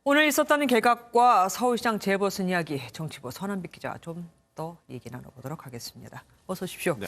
오늘 있었다는 개각과 서울시장 재보선 이야기 정치부 서남빛 기자 좀 더 얘기 나눠보도록 하겠습니다. 어서 오십시오. 네.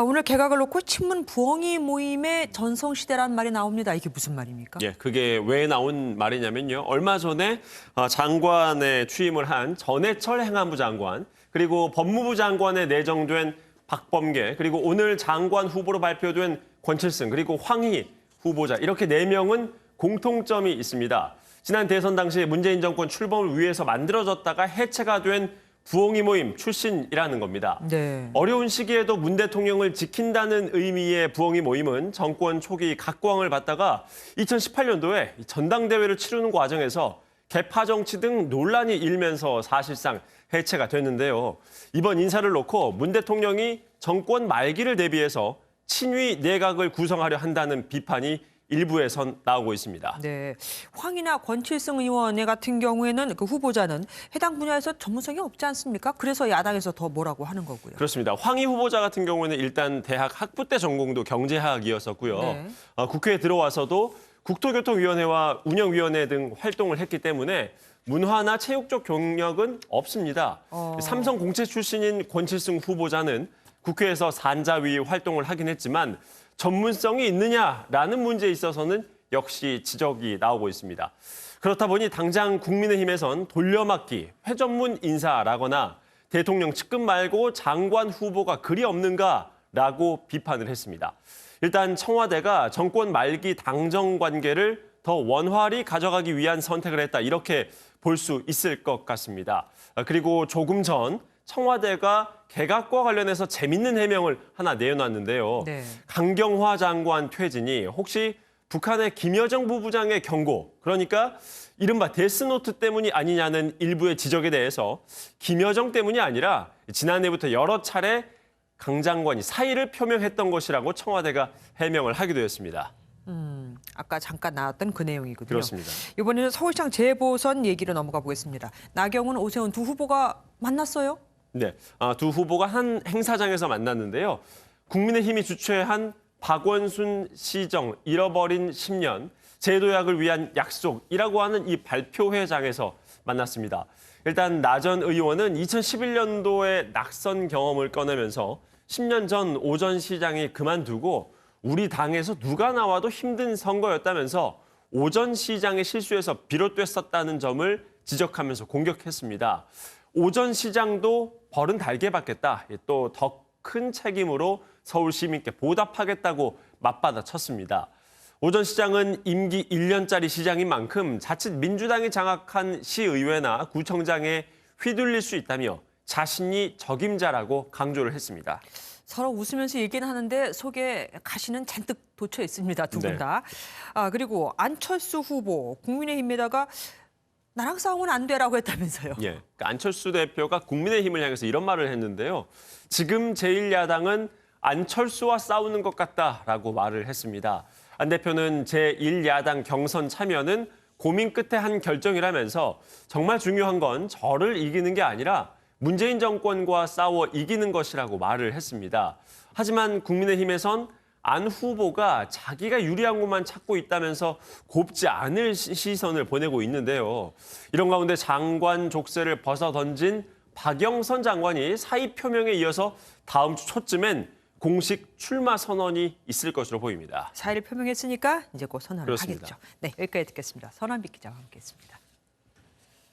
오늘 개각을 놓고 친문 부엉이 모임의 전성시대란 말이 나옵니다. 이게 무슨 말입니까? 예, 그게 왜 나온 말이냐면요. 얼마 전에 장관에 취임을 한 전해철 행안부 장관, 그리고 법무부 장관에 내정된 박범계, 그리고 오늘 장관 후보로 발표된 권칠승, 그리고 황희 후보자, 이렇게 4명은 공통점이 있습니다. 지난 대선 당시 문재인 정권 출범을 위해서 만들어졌다가 해체가 된 부엉이 모임 출신이라는 겁니다. 네. 어려운 시기에도 문 대통령을 지킨다는 의미의 부엉이 모임은 정권 초기 각광을 받다가 2018년도에 전당대회를 치르는 과정에서 개파 정치 등 논란이 일면서 사실상 해체가 됐는데요. 이번 인사를 놓고 문 대통령이 정권 말기를 대비해서 친위 내각을 구성하려 한다는 비판이 일부에선 나오고 있습니다. 네, 황희나 권칠승 의원 같은 경우에는 그 후보자는 해당 분야에서 전문성이 없지 않습니까? 그래서 야당에서 더 뭐라고 하는 거고요. 그렇습니다. 황희 후보자 같은 경우에는 일단 대학 학부 때 전공도 경제학이었었고요. 네. 국회에 들어와서도 국토교통위원회와 운영위원회 등 활동을 했기 때문에 문화나 체육 쪽 경력은 없습니다. 삼성 공채 출신인 권칠승 후보자는 국회에서 산자위 활동을 하긴 했지만 전문성이 있느냐라는 문제에 있어서는 역시 지적이 나오고 있습니다. 그렇다 보니 당장 국민의힘에선 돌려막기, 회전문 인사라거나 대통령 측근 말고 장관 후보가 그리 없는가라고 비판을 했습니다. 일단 청와대가 정권 말기 당정 관계를 더 원활히 가져가기 위한 선택을 했다, 이렇게 볼 수 있을 것 같습니다. 그리고 조금 전 청와대가 개각과 관련해서 재밌는 해명을 하나 내놨는데요. 네. 강경화 장관 퇴진이 혹시 북한의 김여정 부부장의 경고, 그러니까 이른바 데스노트 때문이 아니냐는 일부의 지적에 대해서 김여정 때문이 아니라 지난해부터 여러 차례 강 장관이 사의를 표명했던 것이라고 청와대가 해명을 하기도 했습니다. 아까 잠깐 나왔던 그 내용이거든요. 그렇습니다. 이번에는 서울시장 재보선 얘기로 넘어가 보겠습니다. 나경원, 오세훈 두 후보가 만났어요? 네, 두 후보가 한 행사장에서 만났는데요. 국민의힘이 주최한 박원순 시정 잃어버린 10년 제도약을 위한 약속이라고 하는 이 발표회장에서 만났습니다. 일단 나 전 의원은 2011년도에 낙선 경험을 꺼내면서 10년 전 오 전 시장이 그만두고 우리 당에서 누가 나와도 힘든 선거였다면서 오 전 시장의 실수에서 비롯됐었다는 점을 지적하면서 공격했습니다. 오 전 시장도 벌은 달게 받겠다, 또 더 큰 책임으로 서울 시민께 보답하겠다고 맞받아쳤습니다. 오 전 시장은 임기 1년짜리 시장인 만큼 자칫 민주당이 장악한 시의회나 구청장에 휘둘릴 수 있다며 자신이 적임자라고 강조를 했습니다. 서로 웃으면서 얘기는 하는데 속에 가시는 잔뜩 돋쳐 있습니다. 두 분 네. 다. 그리고 안철수 후보 국민의힘에다가 나랑 싸우면 안 돼라고 했다면서요. 예, 그러니까 안철수 대표가 국민의힘을 향해서 이런 말을 했는데요. 지금 제1야당은 안철수와 싸우는 것 같다라고 말을 했습니다. 안 대표는 제1야당 경선 참여는 고민 끝에 한 결정이라면서 정말 중요한 건 저를 이기는 게 아니라 문재인 정권과 싸워 이기는 것이라고 말을 했습니다. 하지만 국민의힘에선 안 후보가 자기가 유리한 곳만 찾고 있다면서 곱지 않을 시선을 보내고 있는데요. 이런 가운데 장관 족쇄를 벗어던진 박영선 장관이 사의 표명에 이어서 다음 주 초쯤엔 공식 출마 선언이 있을 것으로 보입니다. 사의를 표명했으니까 이제 곧 선언을 그렇습니다. 하겠죠. 네, 여기까지 듣겠습니다. 서남빛 기자와 함께했습니다.